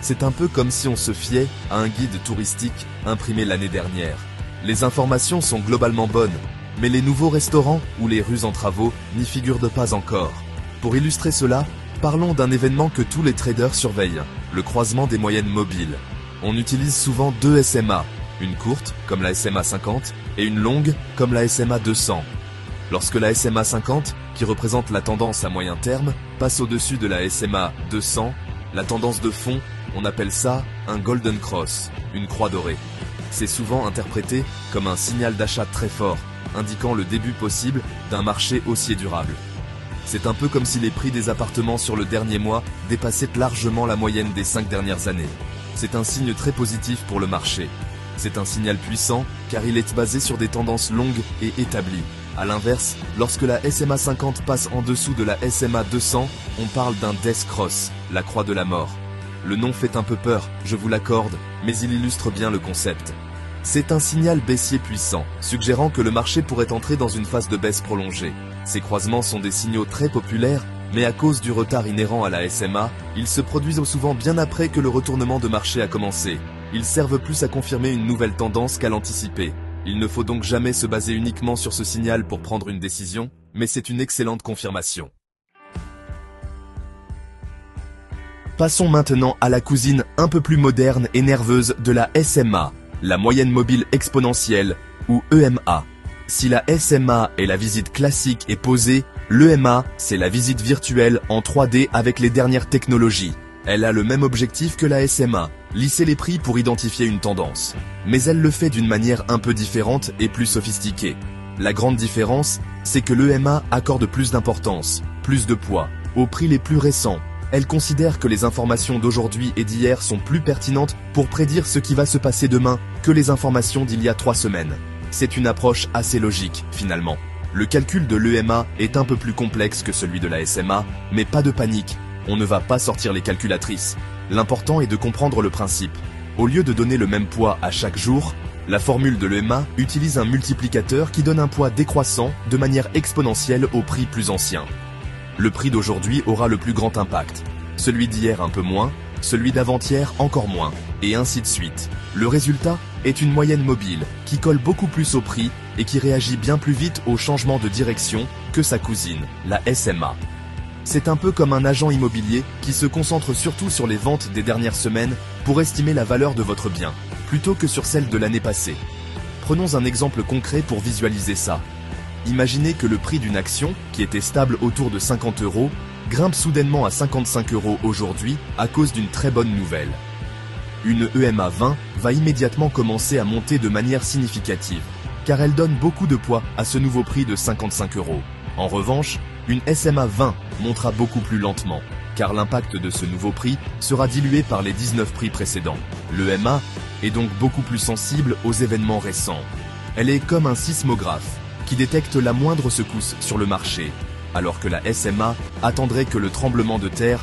C'est un peu comme si on se fiait à un guide touristique imprimé l'année dernière. Les informations sont globalement bonnes, mais les nouveaux restaurants ou les rues en travaux n'y figurent pas encore. Pour illustrer cela, parlons d'un événement que tous les traders surveillent, le croisement des moyennes mobiles. On utilise souvent deux SMA, une courte, comme la SMA 50, et une longue, comme la SMA 200. Lorsque la SMA 50, qui représente la tendance à moyen terme, passe au-dessus de la SMA 200, la tendance de fond, on appelle ça un Golden Cross, une croix dorée. C'est souvent interprété comme un signal d'achat très fort, indiquant le début possible d'un marché haussier durable. C'est un peu comme si les prix des appartements sur le dernier mois dépassaient largement la moyenne des 5 dernières années. C'est un signe très positif pour le marché. C'est un signal puissant car il est basé sur des tendances longues et établies. A l'inverse, lorsque la SMA 50 passe en dessous de la SMA 200, on parle d'un Death Cross, la croix de la mort. Le nom fait un peu peur, je vous l'accorde, mais il illustre bien le concept. C'est un signal baissier puissant, suggérant que le marché pourrait entrer dans une phase de baisse prolongée. Ces croisements sont des signaux très populaires, mais à cause du retard inhérent à la SMA, ils se produisent souvent bien après que le retournement de marché a commencé. Ils servent plus à confirmer une nouvelle tendance qu'à l'anticiper. Il ne faut donc jamais se baser uniquement sur ce signal pour prendre une décision, mais c'est une excellente confirmation. Passons maintenant à la cousine un peu plus moderne et nerveuse de la SMA, la moyenne mobile exponentielle, ou EMA. Si la SMA est la visite classique et posée, l'EMA, c'est la visite virtuelle en 3D avec les dernières technologies. Elle a le même objectif que la SMA, lisser les prix pour identifier une tendance. Mais elle le fait d'une manière un peu différente et plus sophistiquée. La grande différence, c'est que l'EMA accorde plus d'importance, plus de poids, aux prix les plus récents. Elle considère que les informations d'aujourd'hui et d'hier sont plus pertinentes pour prédire ce qui va se passer demain que les informations d'il y a 3 semaines. C'est une approche assez logique, finalement. Le calcul de l'EMA est un peu plus complexe que celui de la SMA, mais pas de panique. On ne va pas sortir les calculatrices. L'important est de comprendre le principe. Au lieu de donner le même poids à chaque jour, la formule de l'EMA utilise un multiplicateur qui donne un poids décroissant de manière exponentielle au prix plus ancien. Le prix d'aujourd'hui aura le plus grand impact. Celui d'hier un peu moins, celui d'avant-hier encore moins, et ainsi de suite. Le résultat est une moyenne mobile qui colle beaucoup plus au prix et qui réagit bien plus vite au changement de direction que sa cousine, la SMA. C'est un peu comme un agent immobilier qui se concentre surtout sur les ventes des dernières semaines pour estimer la valeur de votre bien, plutôt que sur celle de l'année passée. Prenons un exemple concret pour visualiser ça. Imaginez que le prix d'une action, qui était stable autour de 50 €, grimpe soudainement à 55 € aujourd'hui à cause d'une très bonne nouvelle. Une EMA 20 va immédiatement commencer à monter de manière significative, car elle donne beaucoup de poids à ce nouveau prix de 55 €. En revanche, une SMA 20 montera beaucoup plus lentement, car l'impact de ce nouveau prix sera dilué par les 19 prix précédents. L'EMA est donc beaucoup plus sensible aux événements récents. Elle est comme un sismographe qui détecte la moindre secousse sur le marché, alors que la SMA attendrait que le tremblement de terre